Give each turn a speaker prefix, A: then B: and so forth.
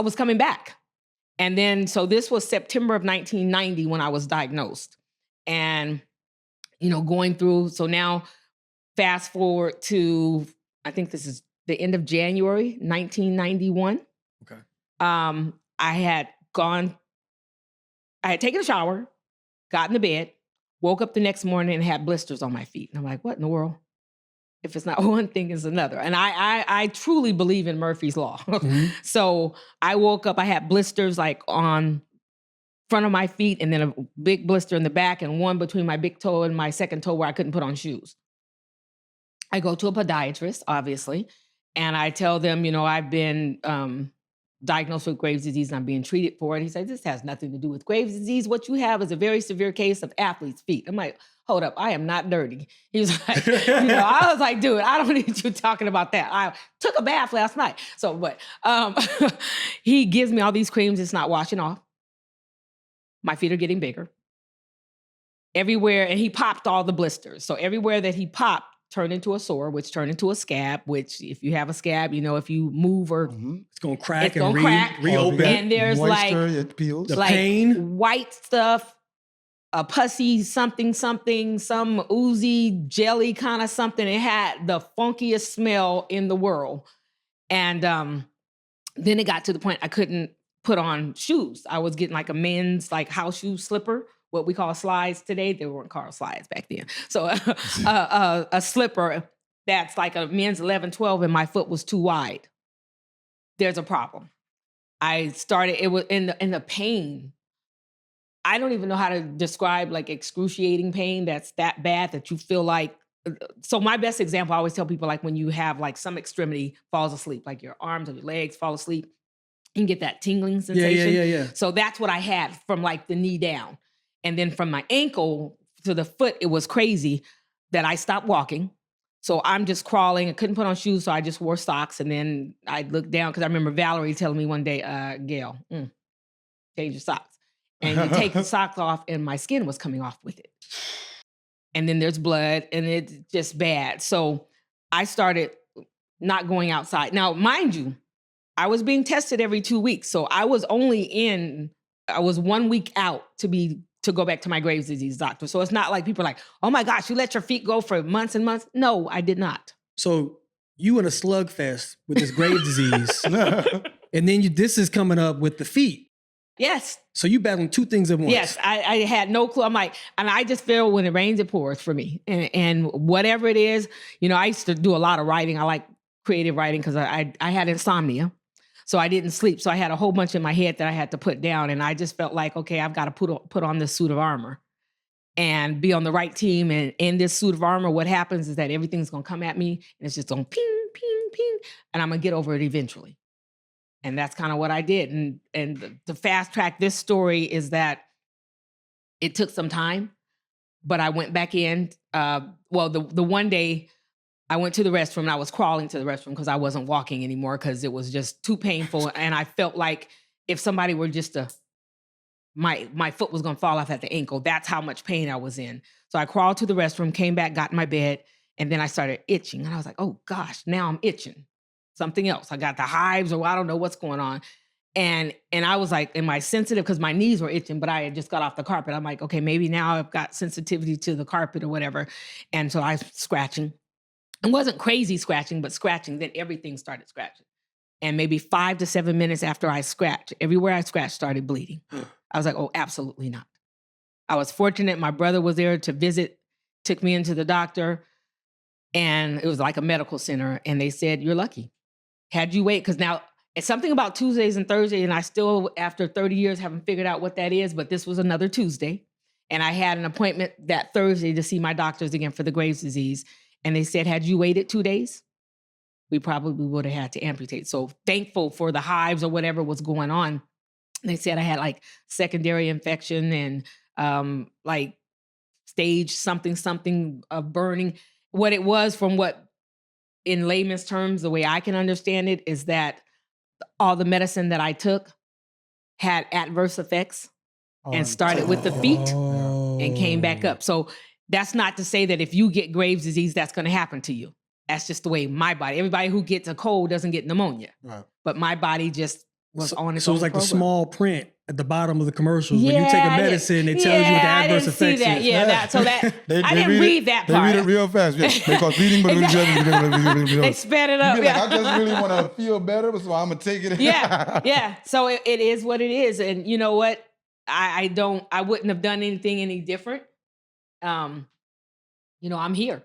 A: I was coming back. And then, so this was September of 1990 when I was diagnosed. And, going through, so now fast forward to, I think this is the end of January, 1991.
B: Okay.
A: I had taken a shower, got in the bed, woke up the next morning and had blisters on my feet. And I'm like, what in the world? If it's not one thing, it's another. And I truly believe in Murphy's Law.
B: Mm-hmm.
A: So I woke up, I had blisters like on front of my feet and then a big blister in the back and one between my big toe and my second toe where I couldn't put on shoes. I go to a podiatrist, obviously, and I tell them, I've been diagnosed with Graves' disease and I'm being treated for it. He said, this has nothing to do with Graves' disease. What you have is a very severe case of athlete's feet. I'm like, hold up, I am not dirty. He was like, I was like, dude, I don't need you talking about that. I took a bath last night. So, but he gives me all these creams. It's not washing off. My feet are getting bigger. Everywhere, and he popped all the blisters. So everywhere that he popped, turned into a sore, which turned into a scab, which if you have a scab, if you move or
B: it's going to crack and
A: reopen. And there's
C: moisture, it peels.
B: The
A: like
B: pain.
A: White stuff, a pussy something, some oozy jelly kind of something. It had the funkiest smell in the world. And then it got to the point I couldn't put on shoes. I was getting like a men's like house shoe slipper, what we call slides today. They weren't called slides back then. So a slipper that's like a men's 11, 12 and my foot was too wide. There's a problem. It was in the pain. I don't even know how to describe like excruciating pain that's that bad that you feel like. So my best example, I always tell people like when you have like some extremity falls asleep, like your arms or your legs fall asleep, you can get that tingling sensation.
B: Yeah.
A: So that's what I had from like the knee down. And then from my ankle to the foot, it was crazy that I stopped walking. So I'm just crawling. I couldn't put on shoes, so I just wore socks. And then I looked down because I remember Valerie telling me one day, Gail, change your socks. And you take the socks off and my skin was coming off with it. And then there's blood and it's just bad. So I started not going outside. Now, mind you, I was being tested every 2 weeks. So I was 1 week out to go back to my Graves' disease doctor. So it's not like people are like, oh my gosh, you let your feet go for months and months. No, I did not.
B: So you in a slugfest with this Graves' disease. And then this is coming up with the feet.
A: Yes.
B: So you battling two things at once.
A: Yes, I had no clue. I'm like, and I just feel when it rains, it pours for me. And whatever it is, I used to do a lot of writing. I like creative writing because I had insomnia. So I didn't sleep. So I had a whole bunch in my head that I had to put down. And I just felt like, okay, I've got to put on this suit of armor and be on the right team. And in this suit of armor, what happens is that everything's going to come at me and it's just going ping, ping, ping. And I'm going to get over it eventually. And that's kind of what I did. And to fast track this story is that it took some time, but I went back in. The one day I went to the restroom and I was crawling to the restroom because I wasn't walking anymore because it was just too painful. And I felt like if somebody were just my foot was going to fall off at the ankle. That's how much pain I was in. So I crawled to the restroom, came back, got in my bed, and then I started itching. And I was like, oh gosh, now I'm itching. Something else. I got the hives or I don't know what's going on. And I was like, am I sensitive? Because my knees were itching, but I had just got off the carpet. I'm like, okay, maybe now I've got sensitivity to the carpet or whatever. And so I was scratching. It wasn't crazy scratching, but scratching. Then everything started scratching. And maybe 5 to 7 minutes after I scratched, everywhere I scratched started bleeding. I was like, oh, absolutely not. I was fortunate. My brother was there to visit, took me into the doctor, and it was like a medical center. And they said, you're lucky. Had you wait, because now it's something about Tuesdays and Thursdays, and I still, after 30 years, haven't figured out what that is, but this was another Tuesday. And I had an appointment that Thursday to see my doctors again for the Graves' disease. And they said, had you waited 2 days, we probably would have had to amputate. So thankful for the hives or whatever was going on. They said I had like secondary infection and like stage something of burning. What it was, from what in layman's terms, the way I can understand it, is that all the medicine that I took had adverse effects and started with the feet and came back up. So that's not to say that if you get Graves' disease, that's going to happen to you. That's just the way my body, everybody who gets a cold doesn't get pneumonia. Right. But my body just was on its
B: So
A: own
B: it's like the
A: program.
B: small print at the bottom of the commercials. When you take a medicine, it tells you what the adverse effects
A: that.
B: is.
A: Yeah, so that I didn't read that
C: They
A: part.
C: read it real fast. Yeah, because reading,
A: They sped it up.
C: you be like, I just really want to feel better, so I'm gonna take it.
A: Yeah. So it is what it is, and you know what? I wouldn't have done anything any different. I'm here.